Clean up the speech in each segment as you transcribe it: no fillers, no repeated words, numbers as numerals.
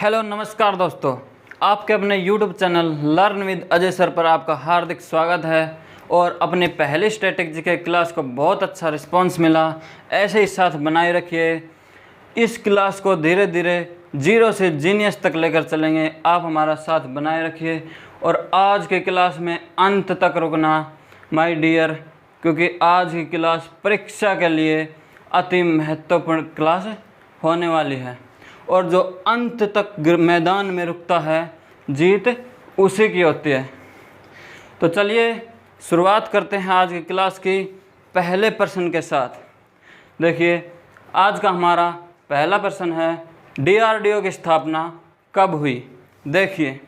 Hello नमस्कार दोस्तों, आपके अपने YouTube channel learn with Ajay sir पर आपका हार्दिक स्वागत है। और अपने पहले स्ट्रेटेजी के क्लास को बहुत अच्छा रिस्पांस मिला, ऐसे ही साथ बनाए रखिए। इस क्लास को धीरे धीरे जीरो से जीनियस तक लेकर चलेंगे, आप हमारा साथ बनाए रखिए। और आज के क्लास में अंत तक रुकना माय डियर, क्योंकि आज की क्लास परीक्षा के लिए अति महत्वपूर्ण क्लास होने वाली है। और जो अंत तक मैदान में रुकता है जीत उसी की होती है। तो चलिए शुरुआत करते हैं आज की क्लास की पहले प्रश्न के साथ। देखिए आज का हमारा पहला प्रश्न है, DRDO की स्थापना कब हुई। देखिए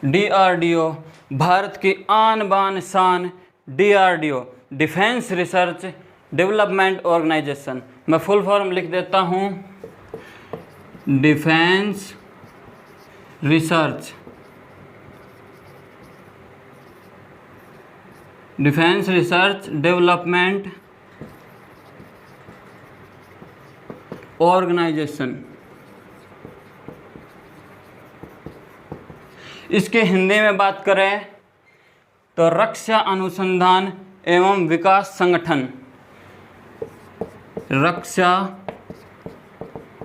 DRDO भारत की आन बान शान DRDO defence research development organisation. मैं फुल फॉर्म लिख देता हूँ, डिफेंस रिसर्च डेवलपमेंट ऑर्गेनाइजेशन। इसके हिंदी में बात करें तो रक्षा अनुसंधान एवं विकास संगठन। रक्षा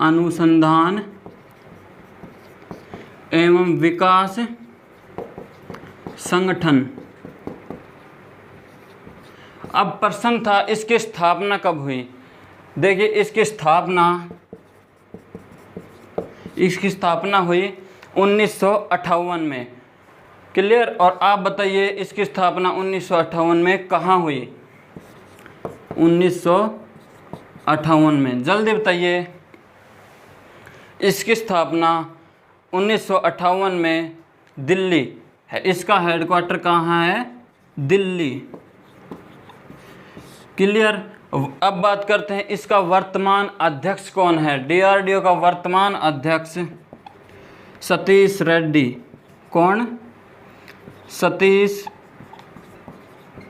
अनुसंधान एवं विकास संगठन। अब प्रश्न था इसकी स्थापना कब हुई। देखिए इसकी स्थापना हुई 1958 में। क्लियर। और आप बताइए इसकी स्थापना 1958 में कहाँ हुई। 1958 में, जल्दी बताइए। इसकी स्थापना 1958 में दिल्ली है। इसका हेडक्वार्टर कहाँ है? दिल्ली। क्लियर। अब बात करते हैं इसका वर्तमान अध्यक्ष कौन है। DRDO का वर्तमान अध्यक्ष सतीश रेड्डी। कौन? सतीश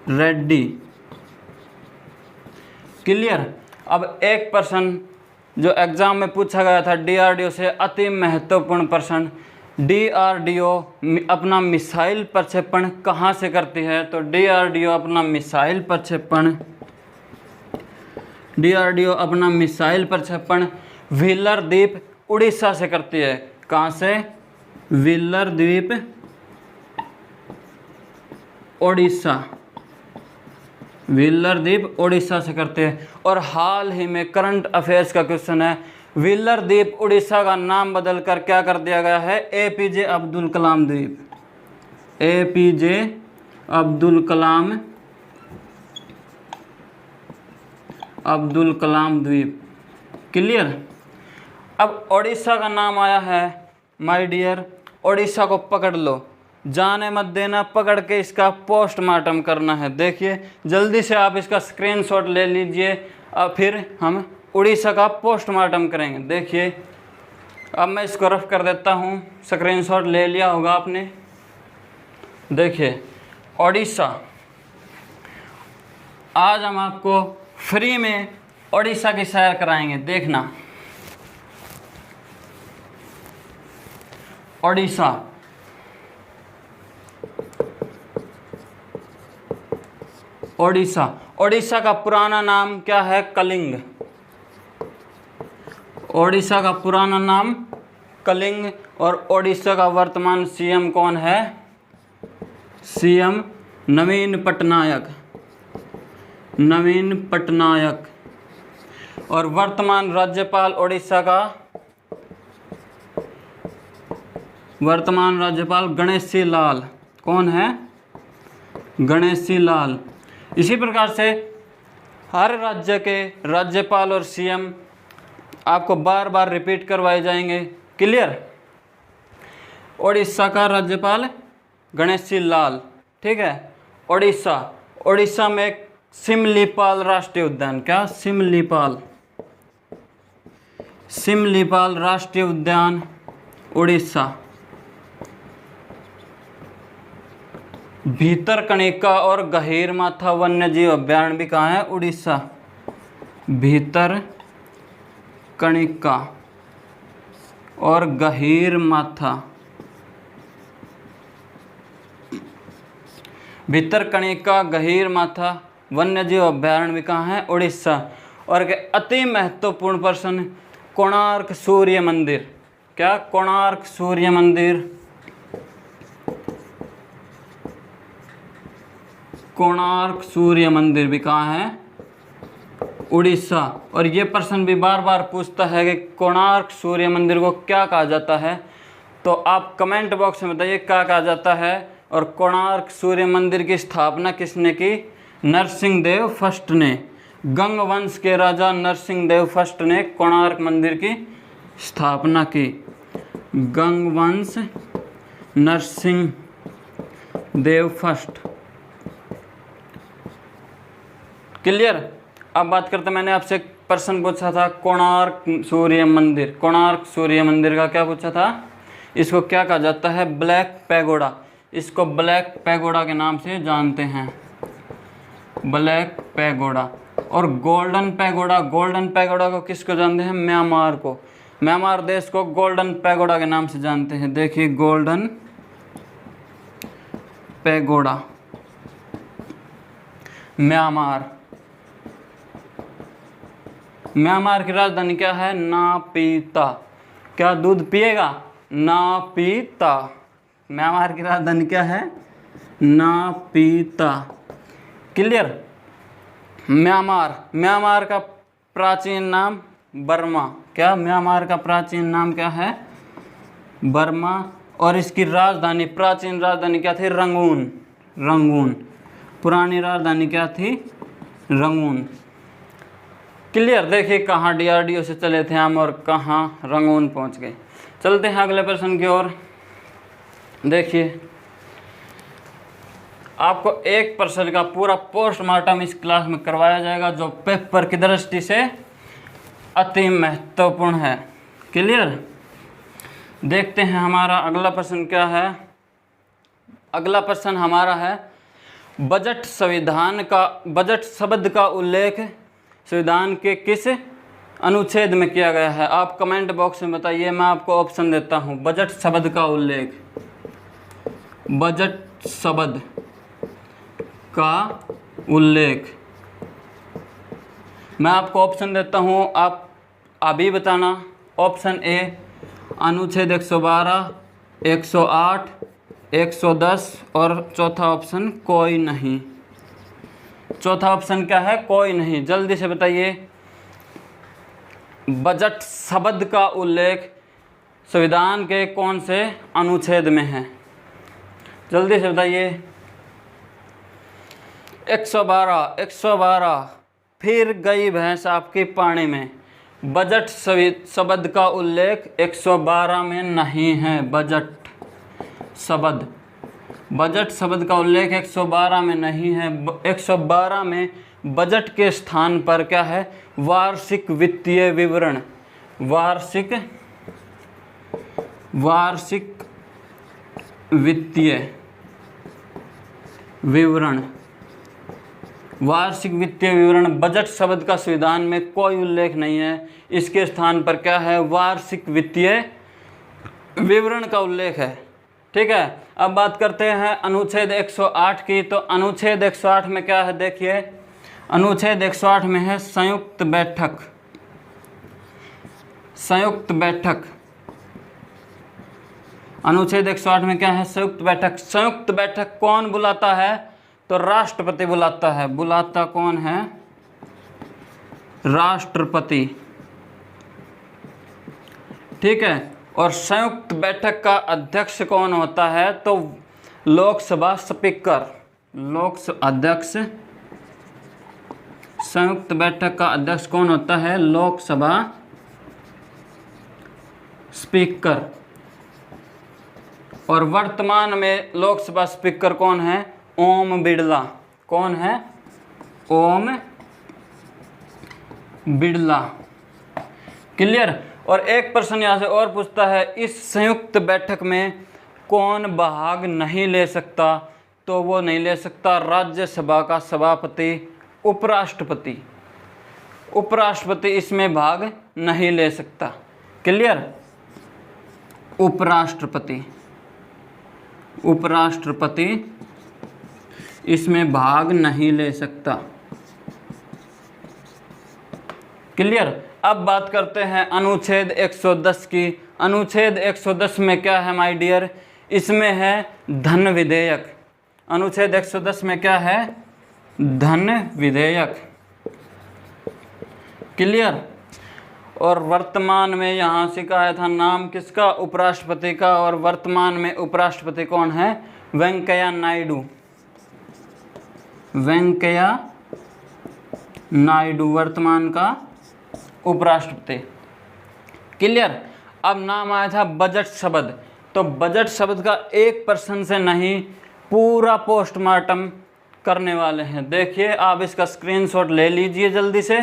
रेड्डी। क्लियर। अब एक प्रश्न जो एग्जाम में पूछा गया था DRDO से, अति महत्वपूर्ण प्रश्न, DRDO अपना मिसाइल प्रक्षेपण कहाँ से करती है। तो DRDO अपना मिसाइल प्रक्षेपण व्हीलर द्वीप उड़ीसा से करती है। कहाँ से? व्हीलर द्वीप उड़ीसा से करते हैं। और हाल ही में करंट अफेयर्स का क्वेश्चन है, व्हीलर द्वीप उड़ीसा का नाम बदलकर क्या कर दिया गया है? APJ अब्दुल कलाम द्वीप। APJ अब्दुल कलाम द्वीप। क्लियर। अब उड़ीसा का नाम आया है माय डियर, उड़ीसा को पकड़ लो, जाने मत देना, पकड़ के इसका पोस्टमार्टम करना है। देखिए जल्दी से आप इसका स्क्रीनशॉट ले लीजिए, अब फिर हम उड़ीसा का पोस्टमार्टम करेंगे। देखिए अब मैं इसको रफ कर देता हूँ, स्क्रीनशॉट ले लिया होगा आपने। देखिए उड़ीसा, आज हम आपको फ्री में उड़ीसा की सैर कराएंगे। देखना उड़ीसा का पुराना नाम क्या है? कलिंग। उड़ीसा का पुराना नाम कलिंग। और उड़ीसा का वर्तमान CM कौन है? CM नवीन पटनायक। और वर्तमान राज्यपाल उड़ीसा का गणेशी लाल। कौन है? गणेशी लाल। इसी प्रकार से हर राज्य के राज्यपाल और CM आपको बार बार रिपीट करवाए जाएंगे। क्लियर। उड़ीसा का राज्यपाल गणेशी लाल। ठीक है। उड़ीसा में सिमलीपाल राष्ट्रीय उद्यान। क्या? सिमलीपाल राष्ट्रीय उद्यान उड़ीसा। भीतरकनिका और गहीरमाथा वन्यजीव अभ्यारण्य भी कहाँ है? उड़ीसा। भीतर कणिका और गहीर माथा। भीतर कणिका गहीर माथा वन्यजीव अभयारण्य भी कहाँ है? उड़ीसा। और अति महत्वपूर्ण प्रश्न, कोणार्क सूर्य मंदिर। क्या? कोणार्क सूर्य मंदिर। कोणार्क सूर्य मंदिर भी कहाँ है? उड़ीसा। और ये प्रश्न भी बार बार पूछता है कि कोणार्क सूर्य मंदिर को क्या कहा जाता है, तो आप कमेंट बॉक्स में बताइए क्या कहा जाता है। और कोणार्क सूर्य मंदिर की स्थापना किसने की? नरसिंह देव फर्स्ट ने। गंग वंश के राजा नरसिंह देव फर्स्ट ने कोणार्क मंदिर की स्थापना की। गंग वंश नरसिंह देव फर्स्ट। क्लियर? अब बात करते, मैंने आपसे एक प्रश्न पूछा था कोणार्क सूर्य मंदिर। कोणार्क सूर्य मंदिर का क्या पूछा था? इसको क्या कहा जाता है? Black pagoda. इसको ब्लैक पैगोडा के नाम से जानते हैं, ब्लैक पैगोडा। और गोल्डन पैगोडा, गोल्डन पैगोडा को किसको जानते हैं? म्यांमार को। म्यांमार देश को गोल्डन पैगोडा के नाम से जानते हैं। देखिए, गोल्डन पैगोडा, म्यांमार। म्यांमार की राजधानी क्या है? नापीता। क्या दूध पिएगा? नापीता। म्यांमार की राजधानी क्या है? नापीता। क्लियर? म्यांमार, म्यांमार का प्राचीन नाम बर्मा। क्या? म्यांमार का प्राचीन नाम क्या है? बर्मा। और इसकी राजधानी, प्राचीन राजधानी क्या थी? रंगून। रंगून। पुरानी राजधानी क्या थी? रंगून। क्लियर? देखिए कहाँ DRDO से चले थे हम और कहाँ रंगून पहुँच गए। चलते हैं अगले प्रश्न की ओर। देखिए, आपको एक प्रश्न का पूरा पोस्टमार्टम इस क्लास में करवाया जाएगा, जो पेपर की दृष्टि से अति महत्वपूर्ण है। क्लियर? देखते हैं हमारा अगला प्रश्न क्या है। अगला प्रश्न हमारा है, बजट संविधान का, बजट शब्द का उल्लेख संविधान के किस अनुच्छेद में किया गया है? आप कमेंट बॉक्स में बताइए, मैं आपको ऑप्शन देता हूं। बजट शब्द का उल्लेख, बजट शब्द का उल्लेख, मैं आपको ऑप्शन देता हूं, आप अभी बताना। ऑप्शन ए अनुच्छेद 112, 108, 110 और चौथा ऑप्शन कोई नहीं। चौथा ऑप्शन क्या है? कोई नहीं। जल्दी से बताइए, बजट शब्द का उल्लेख संविधान के कौन से अनुच्छेद में है? जल्दी से बताइए। 112, 112। फिर गई भैंस आपकी पानी में। बजट शब्द का उल्लेख 112 में नहीं है। बजट शब्द, बजट शब्द का उल्लेख 112 में नहीं है। 112 में बजट के स्थान पर क्या है? वार्षिक वित्तीय विवरण। वार्षिक वित्तीय विवरण। वार्षिक वित्तीय विवरण, बजट शब्द का संविधान में कोई उल्लेख नहीं है। इसके स्थान पर क्या है? वार्षिक वित्तीय विवरण का उल्लेख है। ठीक है, अब बात करते हैं अनुच्छेद 108 की। तो अनुच्छेद 108 में क्या है? देखिए, अनुच्छेद 108 में है संयुक्त बैठक। संयुक्त बैठक। अनुच्छेद 108 में क्या है? संयुक्त बैठक। संयुक्त बैठक कौन बुलाता है? तो राष्ट्रपति बुलाता है। बुलाता कौन है? राष्ट्रपति। ठीक है, और संयुक्त बैठक का अध्यक्ष कौन होता है? तो लोकसभा स्पीकर। अध्यक्ष, संयुक्त बैठक का अध्यक्ष कौन होता है? लोकसभा स्पीकर। और वर्तमान में लोकसभा स्पीकर कौन है? ओम बिड़ला। कौन है? ओम बिड़ला। क्लियर? और एक प्रश्न यहाँ से और पूछता है, इस संयुक्त बैठक में कौन भाग नहीं ले सकता? तो वो नहीं ले सकता राज्यसभा का सभापति, उपराष्ट्रपति। उपराष्ट्रपति इसमें भाग नहीं ले सकता। क्लियर? उपराष्ट्रपति इसमें भाग नहीं ले सकता। क्लियर? अब बात करते हैं अनुच्छेद 110 की। अनुच्छेद 110 में क्या है माय डियर? इसमें है धन विधेयक। अनुच्छेद 110 में क्या है? धन विधेयक। क्लियर? और वर्तमान में यहाँ सिखाया था नाम किसका? उपराष्ट्रपति का। और वर्तमान में उपराष्ट्रपति कौन है? वेंकैया नायडू। वेंकैया नायडू वर्तमान का उपराष्ट्रपति। क्लियर? अब नाम आया था बजट शब्द। तो बजट शब्द का 1% से नहीं, पूरा पोस्टमार्टम करने वाले हैं। देखिए, आप इसका स्क्रीनशॉट ले लीजिए जल्दी से।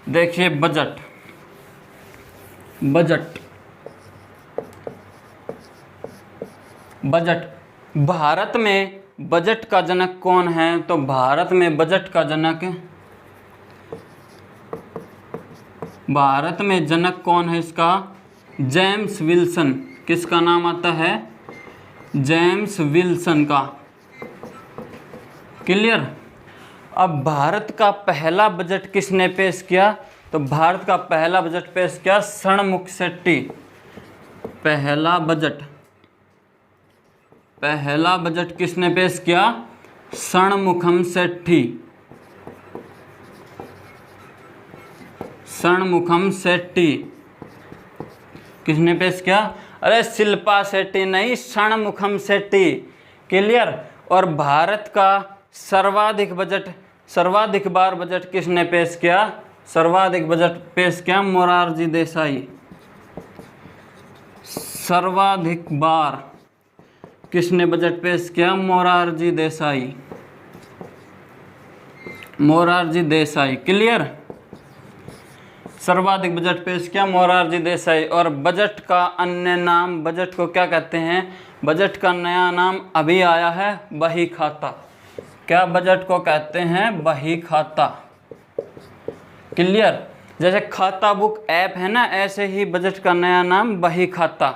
देखिए, बजट भारत में बजट का जनक कौन है? तो भारत में बजट का जनक कौन है इसका? James Wilson. किसका नाम आता है? जेम्स विल्सन का। क्लियर? अब भारत का पहला बजट किसने पेश किया? तो भारत का पहला बजट पेश किया षणमुख शेट्टी। पहला बजट किसने पेश किया? षणमुखम शेट्टी। षणमुखम शेट्टी किसने पेश किया? अरे शिल्पा शेट्टी नहीं, षणमुखम शेट्टी। क्लियर? और भारत का सर्वाधिक बार बजट किसने पेश किया? सर्वाधिक बजट पेश किया मोरारजी देसाई। सर्वाधिक बार किसने बजट पेश किया? मोरारजी देसाई। क्लियर? सर्वाधिक बजट पेश किया मोरारजी देसाई। और बजट का अन्य नाम, बजट को क्या कहते हैं? बजट का नया नाम अभी आया है, बही खाता। क्या बजट को कहते हैं? बही खाता। क्लियर? जैसे खाता बुक ऐप है ना, ऐसे ही बजट का नया नाम बही खाता।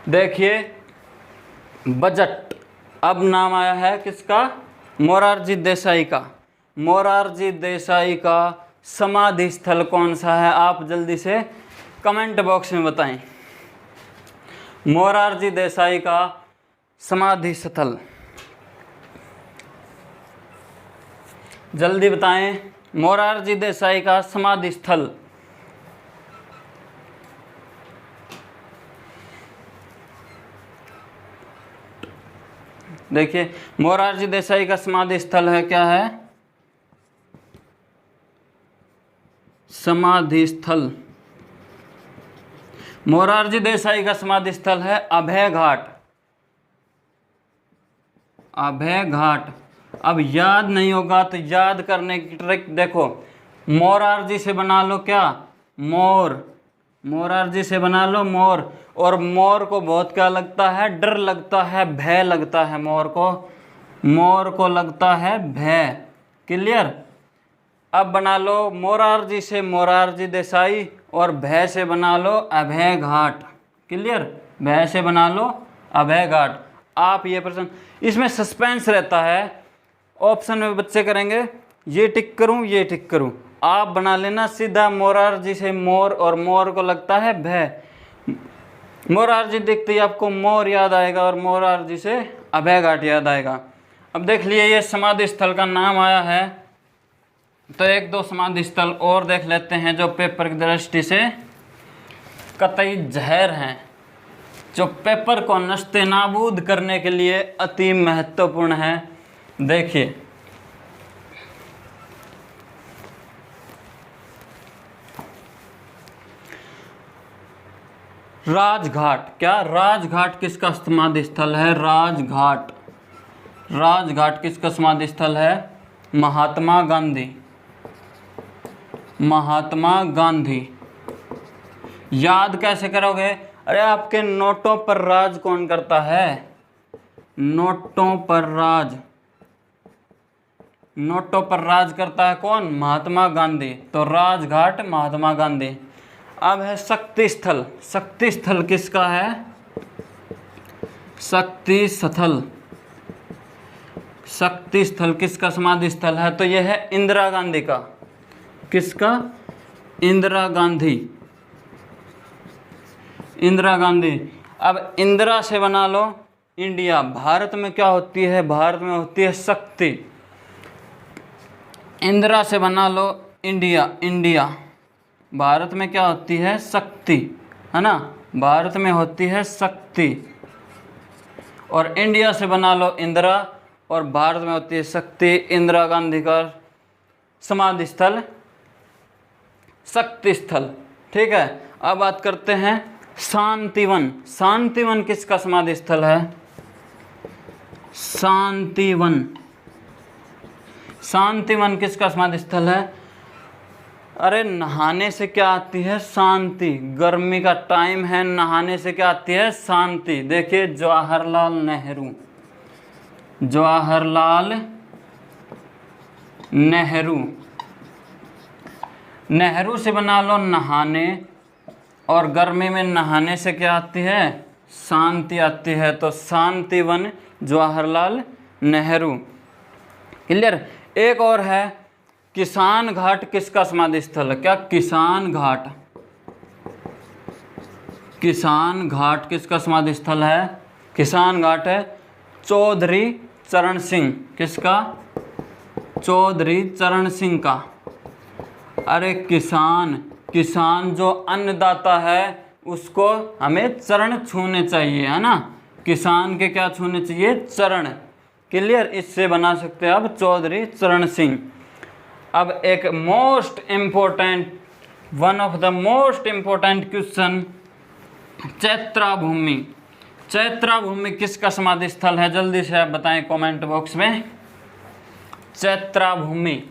देखिए, बजट अब नाम आया है किसका? मोरारजी देसाई का। मोरारजी देसाई का समाधि स्थल कौन सा है? आप जल्दी से कमेंट बॉक्स में बताएं। मोरारजी देसाई का समाधि स्थल जल्दी बताएं। मोरारजी देसाई का समाधि स्थल। देखिए, मोरारजी देसाई का समाधि स्थल है, क्या है? समाधि स्थल। मोरारजी देसाई का समाधि स्थल है अभय घाट। अभय घाट। अब याद नहीं होगा तो याद करने की ट्रिक देखो। मोरारजी से बना लो क्या? मोर। मोरारजी से बना लो मोर। और मोर को बहुत क्या लगता है? डर लगता है, भय लगता है। मोर को लगता है भय। क्लियर? अब बना लो मोरारजी से मोरारजी देसाई, और भय से बना लो अभय घाट। क्लियर? भय से बना लो अभय घाट। आप ये प्रश्न, इसमें सस्पेंस रहता है। ऑप्शन में बच्चे करेंगे ये टिक करूं, ये टिक करूं। आप बना लेना सीधा मोरारजी से मोर, और मोर को लगता है भय। मोरारजी देखते ही आपको मोर याद आएगा, और मोरारजी से अभय घाट याद आएगा। अब देख लिए ये समाधि स्थल का नाम आया है, तो एक दो समाधि स्थल और देख लेते हैं जो पेपर की दृष्टि से कतई जहर हैं, जो पेपर को नस्ते नाबूद करने के लिए अति महत्वपूर्ण है। देखिए, राजघाट। क्या? राजघाट किसका समाधि स्थल है? राजघाट। राजघाट किसका समाधि स्थल है? महात्मा गांधी। महात्मा गांधी। याद कैसे करोगे? अरे आपके नोटों पर राज कौन करता है? नोटों पर राज नोटों पर राज करता है कौन? महात्मा गांधी। तो राजघाट महात्मा गांधी। अब है शक्ति स्थल। शक्ति स्थल किसका है? शक्ति स्थल। शक्ति स्थल किसका समाधि स्थल है? तो यह है इंदिरा गांधी का। किसका? इंदिरा गांधी। इंदिरा गांधी। अब इंदिरा से बना लो इंडिया। भारत में क्या होती है? भारत में होती है शक्ति। इंदिरा से बना लो इंडिया। इंडिया। भारत में क्या होती है? शक्ति, है ना? भारत में होती है शक्ति। और इंडिया से बना लो इंदिरा, और भारत में होती है शक्ति। इंदिरा गांधी का समाधि स्थल शक्ति स्थल। ठीक है। अब बात करते हैं शांतिवन। शांतिवन किसका समाधि स्थल है? शांतिवन। शांतिवन किसका समाधि स्थल है? अरे नहाने से क्या आती है? शांति। गर्मी का टाइम है, नहाने से क्या आती है? शांति। देखिए जवाहरलाल नेहरू। जवाहरलाल नेहरू। नेहरू से बना लो नहाने, और गर्मी में नहाने से क्या आती है? शांति आती है। तो शांतिवन जवाहरलाल नेहरू। क्लियर। एक और है किसान घाट किसका समाधि स्थल है? क्या? किसान घाट। किसान घाट किसका समाधि स्थल है? किसान घाट है चौधरी चरण सिंह। किसका? चौधरी चरण सिंह का। अरे किसान, किसान जो अन्नदाता है उसको हमें चरण छूने चाहिए, है ना? किसान के क्या छूने चाहिए? चरण। क्लियर। इससे बना सकते हैं अब चौधरी चरण सिंह। अब एक most important, one of the most important question, Chaitra Bhumi. Chaitra Bhumi किसका समाधि स्थल है? जल्दी से आप बताएं कमेंट बॉक्स में। चैत्रा भूमि।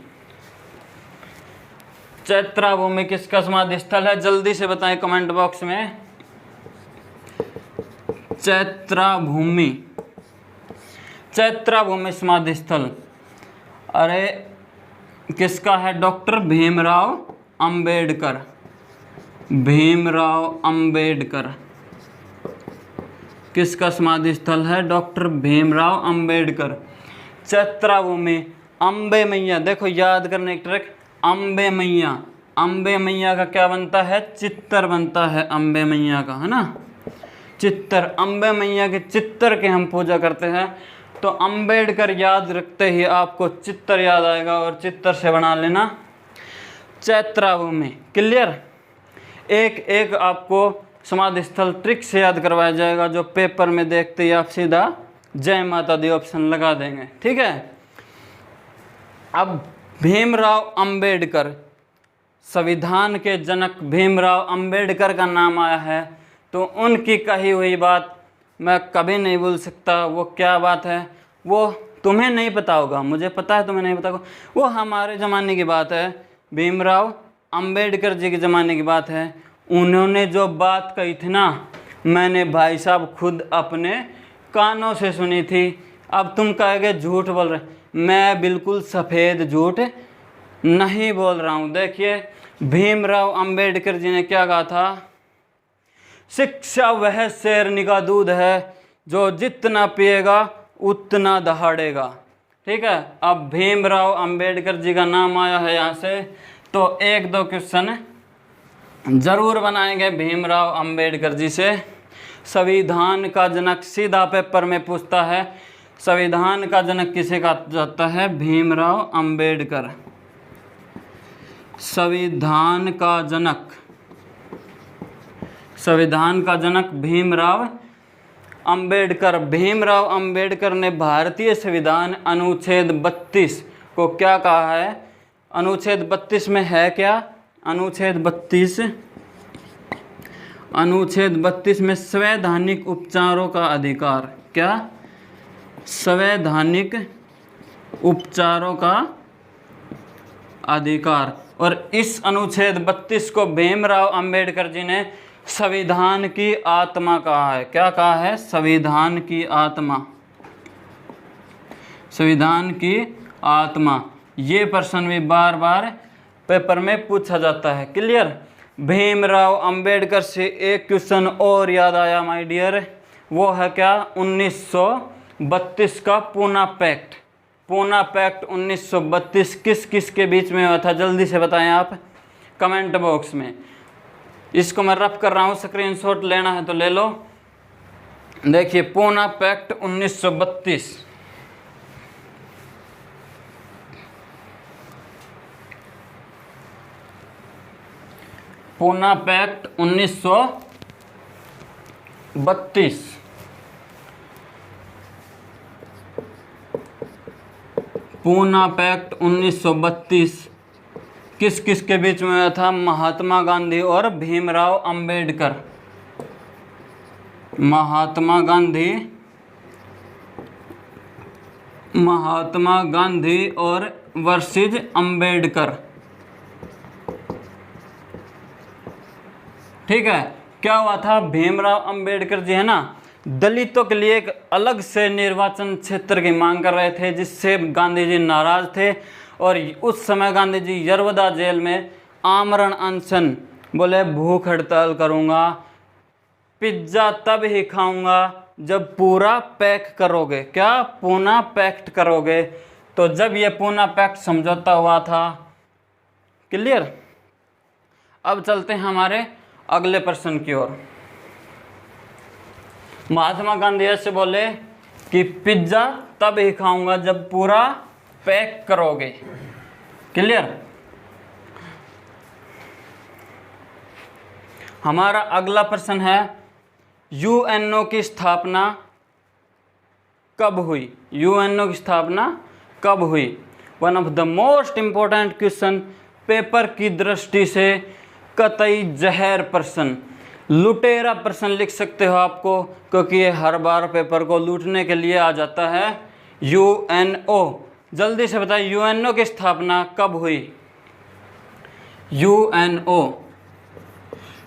चैत्रा भूमि किसका समाधि स्थल है? जल्दी से बताएं कमेंट बॉक्स में। चैत्रा भूमि। चैत्रा भूमि समाधि स्थल अरे किसका है? डॉक्टर भीमराव अंबेडकर। भीमराव अंबेडकर किसका समाधि स्थल है? डॉक्टर भीमराव अंबेडकर। चैत्रा भूमि। अम्बे मैया, देखो याद करने की ट्रिक, अम्बे मैया। अम्बे मैया का क्या बनता है? चित्तर बनता है अम्बे मैया का, है ना? चित्तर। अम्बे मैया के चित्तर के हम पूजा करते हैं। तो अंबेडकर याद रखते ही आपको चित्तर याद आएगा, और चित्तर से बना लेना चैत्रा भूमि। क्लियर। एक एक आपको समाधि स्थल ट्रिक से याद करवाया जाएगा, जो पेपर में देखते ही आप सीधा जय माता दी ऑप्शन लगा देंगे। ठीक है। अब भीमराव अंबेडकर, संविधान के जनक भीमराव अंबेडकर का नाम आया है, तो उनकी कही हुई बात मैं कभी नहीं भूल सकता। वो क्या बात है? वो तुम्हें नहीं पता होगा, मुझे पता है तुम्हें नहीं पता होगा। वो हमारे ज़माने की बात है, भीमराव अंबेडकर जी के ज़माने की बात है। उन्होंने जो बात कही थी ना, मैंने भाई साहब खुद अपने कानों से सुनी थी। अब तुम कहोगे झूठ बोल रहे, मैं बिल्कुल सफ़ेद झूठ नहीं बोल रहा हूँ। देखिए भीमराव अंबेडकर जी ने क्या कहा था? शिक्षा वह शेरनी का दूध है जो जितना पिएगा उतना दहाड़ेगा। ठीक है। अब भीमराव अंबेडकर जी का नाम आया है यहाँ से, तो एक दो क्वेश्चन जरूर बनाएंगे भीमराव अंबेडकर जी से। संविधान का जनक सीधा पेपर में पूछता है, संविधान का जनक किसे कहा जाता है? भीमराव अंबेडकर। संविधान का जनक, संविधान का जनक भीमराव अंबेडकर। भीमराव अंबेडकर ने भारतीय संविधान अनुच्छेद 32 को क्या कहा है? अनुच्छेद 32 में है क्या? अनुच्छेद 32 में संवैधानिक उपचारों का अधिकार। क्या? संवैधानिक उपचारों का अधिकार। और इस अनुच्छेद 32 को भीमराव अंबेडकर जी ने संविधान की आत्मा कहा है। क्या कहा है? संविधान की आत्मा। संविधान की आत्मा। ये प्रश्न भी बार बार पेपर में पूछा जाता है। क्लियर। भीमराव अंबेडकर से एक क्वेश्चन और याद आया माय डियर, वो है क्या, 1932 का पूना पैक्ट। पूना पैक्ट 1932 किस किस के बीच में हुआ था, जल्दी से बताएं आप कमेंट बॉक्स में। इसको मैं रफ कर रहा हूँ, स्क्रीनशॉट लेना है तो ले लो। देखिए Poona pact 1932, Poona pact 1932। Poona pact 1932 किस किस के बीच में हुआ था, महात्मा गांधी और भीमराव अंबेडकर। महात्मा गांधी और वर्सेस अंबेडकर। ठीक है। क्या हुआ था, भीमराव अंबेडकर जी है ना, दलितों के लिए एक अलग से निर्वाचन क्षेत्र की मांग कर रहे थे, जिससे गांधी जी नाराज थे। और उस समय गांधी जी यरवदा जेल में आमरण अनशन, बोले भूख हड़ताल करूंगा, पिज्ज़ा तब ही खाऊंगा जब पूरा पैक करोगे। क्या, पूना पैक्ट करोगे। तो जब ये पूना पैक्ट समझौता हुआ था। क्लियर। अब चलते हैं हमारे अगले प्रश्न की ओर। महात्मा गांधी ऐसे बोले कि पिज्ज़ा तब ही खाऊंगा जब पूरा पैक करोगे। क्लियर। हमारा अगला प्रश्न है, यूएनओ की स्थापना कब हुई। यूएनओ की स्थापना कब हुई। One of the most important question, paper की दृष्टि से कतई जहर प्रश्न, लुटेरा प्रश्न लिख सकते हो आपको, क्योंकि ये हर बार पेपर को लूटने के लिए आ जाता है। यूएनओ, जल्दी से बताइए यूएनओ की स्थापना कब हुई। यूएनओ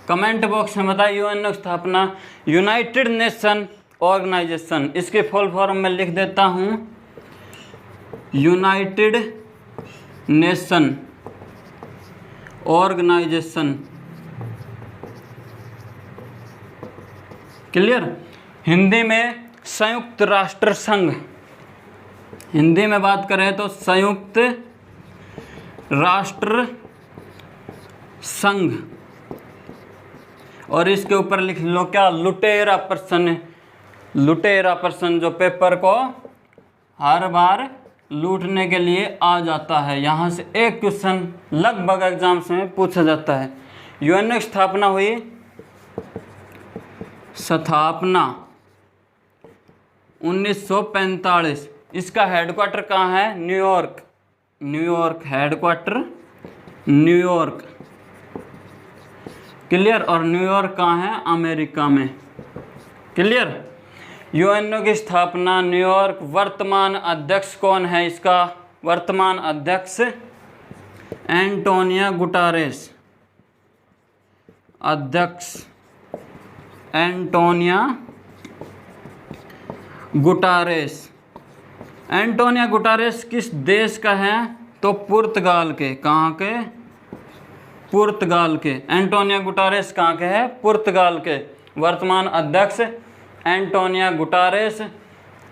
कमेंट बॉक्स में बताइए यूएनओ की स्थापना। यूनाइटेड नेशन ऑर्गेनाइजेशन, इसके फुल फॉर्म में लिख देता हूँ, united nation organisation. Clear. Hindi में संयुक्त राष्ट्र संघ, हिंदी में बात करें तो संयुक्त राष्ट्र संघ। और इसके ऊपर लिख लो क्या, लुटेरा प्रश्न। लुटेरा प्रश्न जो पेपर को हर बार लूटने के लिए आ जाता है। यहाँ से एक क्वेश्चन लगभग एग्जाम्स में पूछा जाता है। यूएनओ की स्थापना हुई, स्थापना 1945। इसका हेडक्वार्टर कहाँ है, New York. New York headquarter, New York. Clear. और न्यूयॉर्क कहाँ है, अमेरिका में। क्लियर। यूएनओ की स्थापना न्यूयॉर्क। वर्तमान अध्यक्ष कौन है इसका, वर्तमान अध्यक्ष एंटोनियो गुटेरेस। अध्यक्ष एंटोनियो गुटेरेस। एंटोनियो गुटेरेस किस देश का है, तो पुर्तगाल के। कहाँ के, पुर्तगाल के। एंटोनियो गुटेरेस कहाँ के है, पुर्तगाल के। वर्तमान अध्यक्ष एंटोनियो गुटेरेस।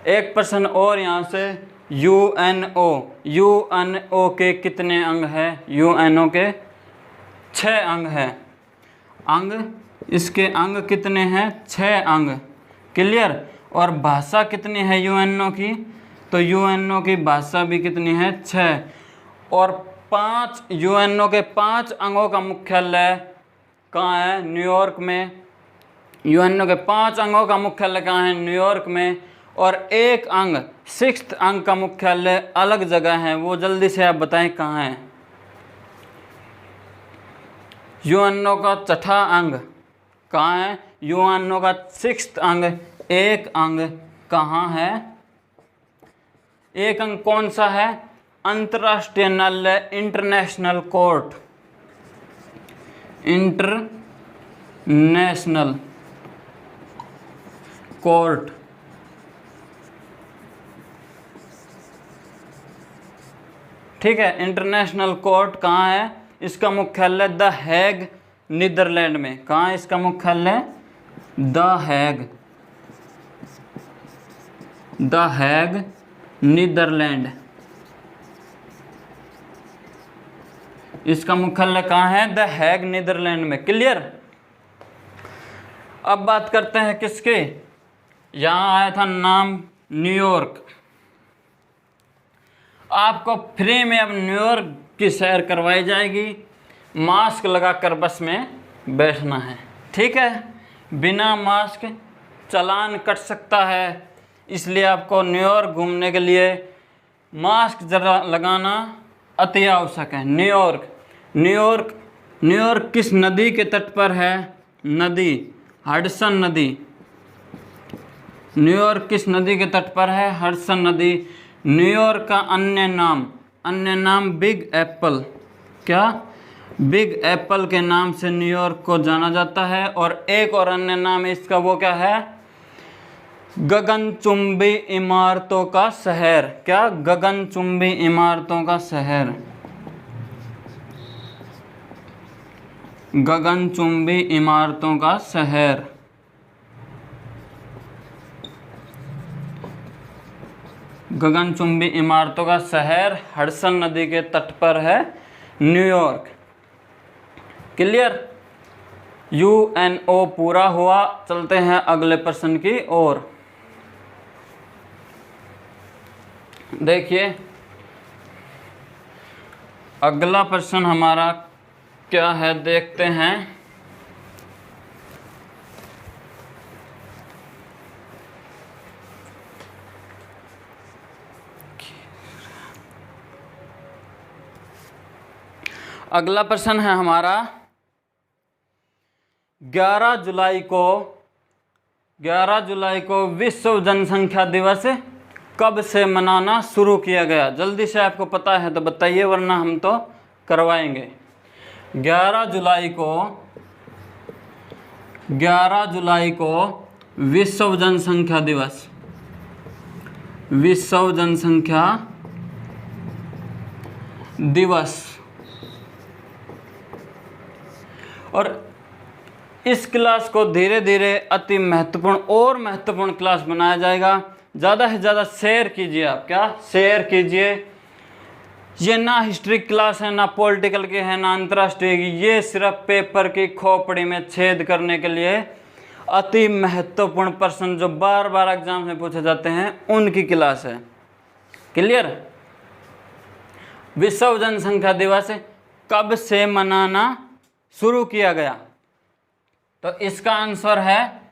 एक प्रश्न और यहाँ से, यूएनओ, यूएनओ के कितने अंग हैं। यूएनओ के 6 अंग हैं। अंग, इसके अंग कितने हैं, 6 अंग। क्लियर। और भाषा कितनी है यूएनओ की, तो यूएनओ की भाषा भी कितनी है, 6। और 5 यूएनओ के 5 अंगों का मुख्यालय कहाँ है, न्यूयॉर्क में। यूएनओ के 5 अंगों का मुख्यालय कहाँ है, न्यूयॉर्क में। और एक अंग, 6th अंग का मुख्यालय अलग जगह है, वो जल्दी से आप बताएं कहाँ है। यूएनओ का 6ठा अंग कहाँ है, यूएनओ का 6th अंग, एक अंग कहाँ है, एक अंग कौन सा है, अंतर्राष्ट्रीय न्यायालय, इंटरनेशनल कोर्ट। International court. ठीक है। इंटरनेशनल कोर्ट कहाँ है? इसका मुख्यालय द हैग, नीदरलैंड में। कहाँ है इसका मुख्यालय? The Hague, the Hague, Netherland. इसका मुख्यालय कहाँ है? द हैग, नीदरलैंड में। क्लियर। अब बात करते हैं किसके, यहाँ आया था नाम न्यूयॉर्क। आपको फ्री में अब न्यूयॉर्क की सैर करवाई जाएगी। मास्क लगाकर बस में बैठना है, ठीक है। बिना मास्क चालान कट सकता है, इसलिए आपको न्यूयॉर्क घूमने के लिए मास्क जरा लगाना अति आवश्यक है। न्यूयॉर्क, न्यूयॉर्क, न्यूयॉर्क किस नदी के तट पर है? नदी हडसन नदी। न्यूयॉर्क किस नदी के तट पर है? हडसन नदी। न्यूयॉर्क का अन्य नाम बिग एप्पल। क्या? बिग एप्पल के नाम से न्यूयॉर्क को जाना जाता है। और एक और अन्य नाम इसका, वो क्या है? गगनचुंबी इमारतों का शहर। क्या? गगनचुंबी इमारतों का शहर। गगनचुंबी इमारतों का शहर। गगनचुंबी इमारतों का शहर हडसन नदी के तट पर है न्यूयॉर्क। क्लियर। UNO पूरा हुआ। चलते हैं अगले प्रश्न की ओर। देखिए अगला प्रश्न हमारा क्या है, देखते हैं। अगला प्रश्न है हमारा 11 जुलाई को विश्व जनसंख्या दिवस कब से मनाना शुरू किया गया? जल्दी से आपको पता है तो बताइए, वरना हम तो करवाएंगे। 11 जुलाई को विश्व जनसंख्या दिवस, विश्व जनसंख्या दिवस। और इस क्लास को धीरे धीरे अति महत्वपूर्ण और महत्वपूर्ण क्लास बनाया जाएगा। ज़्यादा से ज़्यादा शेयर कीजिए आप। क्या? शेयर कीजिए। ये ना हिस्ट्री क्लास है, ना पॉलिटिकल की है, ना अंतर्राष्ट्रीय की। ये सिर्फ पेपर की खोपड़ी में छेद करने के लिए अति महत्वपूर्ण प्रश्न जो बार बार एग्जाम में पूछे जाते हैं उनकी क्लास है। क्लियर। विश्व जनसंख्या दिवस कब से मनाना शुरू किया गया? तो इसका आंसर है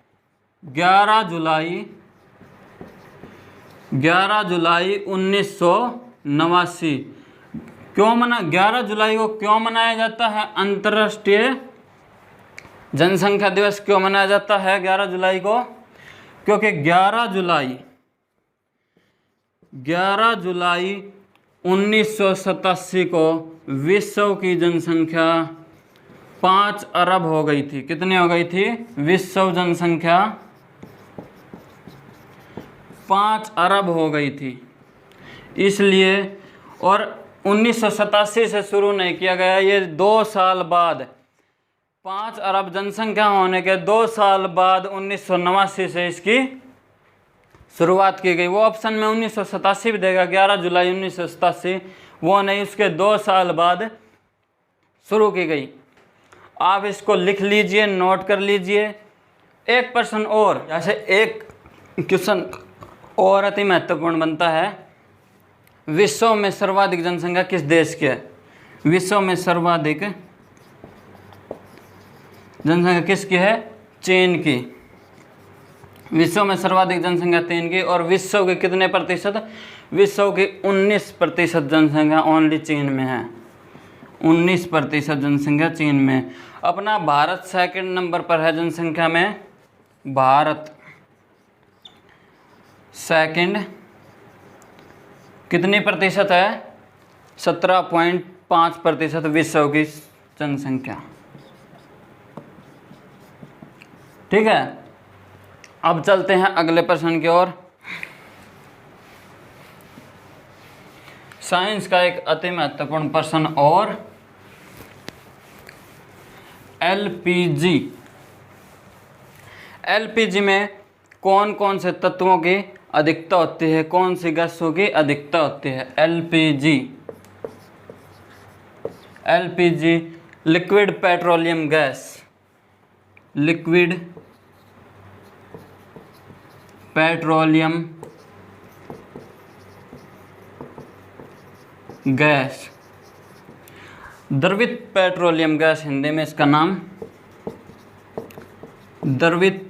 11 जुलाई 1989। क्यों 11 जुलाई को क्यों मनाया जाता है अंतर्राष्ट्रीय जनसंख्या दिवस? क्यों मनाया जाता है 11 जुलाई को? क्योंकि 11 जुलाई 1987 को विश्व की जनसंख्या 5 अरब हो गई थी। कितनी हो गई थी? विश्व जनसंख्या 5 अरब हो गई थी। इसलिए, और 1987 से शुरू नहीं किया गया, ये 2 साल बाद, 5 अरब जनसंख्या होने के 2 साल बाद 1989 से इसकी शुरुआत की गई। वो ऑप्शन में 1987 भी देगा, 11 जुलाई 1987, वो नहीं, उसके 2 साल बाद शुरू की गई। आप इसको लिख लीजिए, नोट कर लीजिए। एक प्रश्न और, जैसे एक क्वेश्चन और अति महत्वपूर्ण बनता है। विश्व में सर्वाधिक जनसंख्या किस देश की है? विश्व में सर्वाधिक जनसंख्या किसकी है? चीन की। विश्व में सर्वाधिक जनसंख्या चीन की। और विश्व के कितने प्रतिशत? विश्व की 19% जनसंख्या ओनली चीन में है। 19% जनसंख्या चीन में। अपना भारत सेकंड नंबर पर है जनसंख्या में। भारत सेकंड कितनी प्रतिशत है? 17.5% विश्व की जनसंख्या। ठीक है। अब चलते हैं अगले प्रश्न की ओर। साइंस का एक अति महत्वपूर्ण प्रश्न। और एलपीजी, एलपीजी में कौन कौन से तत्वों की अधिकता होती है, कौन सी गैसों की अधिकता होती है? LPG, LPG liquid petroleum gas, liquid petroleum gas, द्रवित पेट्रोलियम गैस हिंदी में इसका नाम, द्रवित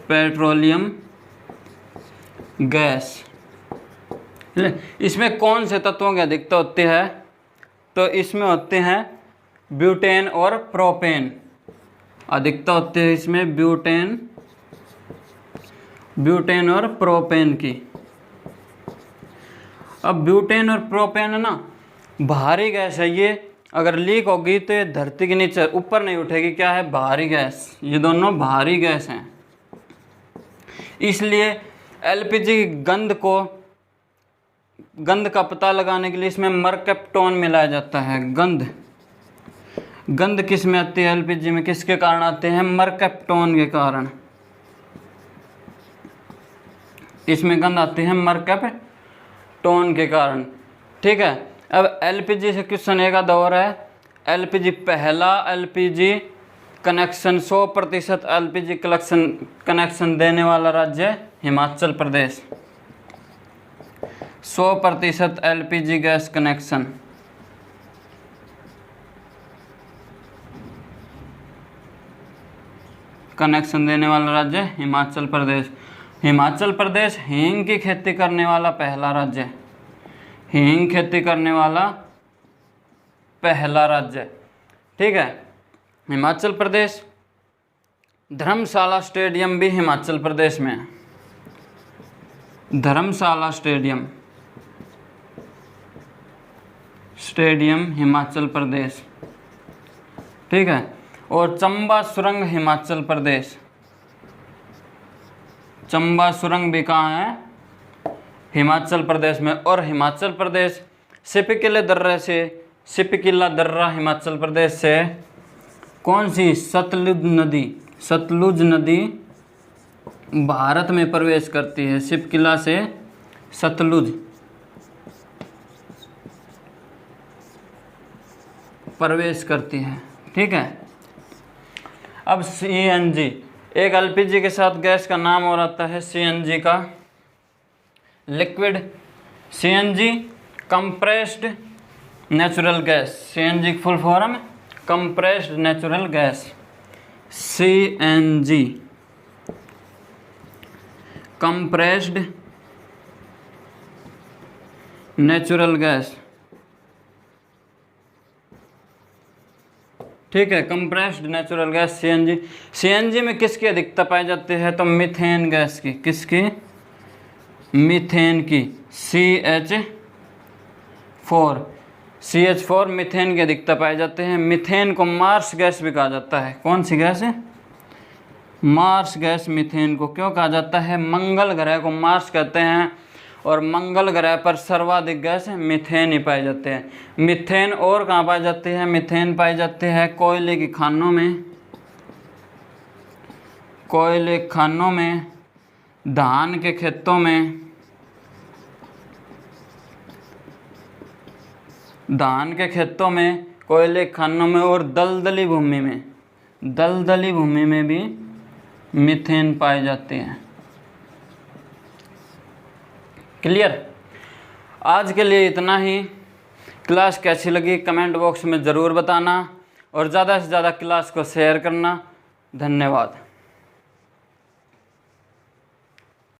पेट्रोलियम गैस। इसमें कौन से तत्वों की अधिकता होती है? तो इसमें होते हैं ब्यूटेन और प्रोपेन, अधिकता होती है इसमें ब्यूटेन और प्रोपेन की। अब ब्यूटेन और प्रोपेन है ना, भारी गैस है ये, अगर लीक होगी तो ये धरती के नीचे ऊपर नहीं उठेगी। क्या है? भारी गैस। ये दोनों भारी गैस हैं, इसलिए एलपीजी की गंध का पता लगाने के लिए इसमें मरकैप्टोन मिलाया जाता है। गंध किस में आती है? एलपीजी में किसके कारण आते हैं? मरकैप्टोन के कारण। इसमें गंध आती है मरकैप्टोन के कारण। ठीक है, अब एलपीजी से क्वेश्चन एक आधा और है। एलपीजी, पहला एलपीजी कनेक्शन 100% एलपीजी कनेक्शन देने वाला राज्य है Himachal Pradesh. 100% LPG gas connection देने वाला राज्य हिमाचल प्रदेश। हिमाचल प्रदेश हींग की खेती करने वाला पहला राज्य है, हींग खेती करने वाला पहला राज्य। ठीक है, हिमाचल प्रदेश। धर्मशाला स्टेडियम भी हिमाचल प्रदेश में है, धर्मशाला स्टेडियम हिमाचल प्रदेश। ठीक है, और चंबा सुरंग हिमाचल प्रदेश। चंबा सुरंग भी कहाँ है? हिमाचल प्रदेश में। और हिमाचल प्रदेश सिपकिला दर्रा हिमाचल प्रदेश से कौन सी? सतलुज नदी भारत में प्रवेश करती है। सिपकिला से सतलुज प्रवेश करती है। ठीक है, अब सीएनजी, एक एलपीजी के साथ गैस का नाम और आता है सीएनजी का, liquid CNG compressed natural gas. CNG की full form compressed natural gas, CNG compressed natural gas. ठीक है, compressed natural gas CNG. CNG में किसकी अधिकता पाई जाती है? तो मीथेन गैस की। किसकी? मीथेन की, CH4 मीथेन की अधिकता पाई जाते हैं। मीथेन को मार्स गैस भी कहा जाता है। कौन सी गैस है? Marsh gas. मीथेन को क्यों कहा जाता है? मंगल ग्रह को मार्स कहते हैं, और मंगल ग्रह पर सर्वाधिक गैस मीथेन ही पाए जाते हैं। मीथेन और कहाँ पाए जाते हैं? मीथेन पाए जाते हैं कोयले की खानों में, कोयले खानों में, धान के खेतों में, धान के खेतों में, कोयले खानों में, और दलदली भूमि में, दलदली भूमि में भी मीथेन पाए जाते हैं। क्लियर? आज के लिए इतना ही। क्लास कैसी लगी कमेंट बॉक्स में ज़रूर बताना, और ज़्यादा से ज़्यादा क्लास को शेयर करना। धन्यवाद।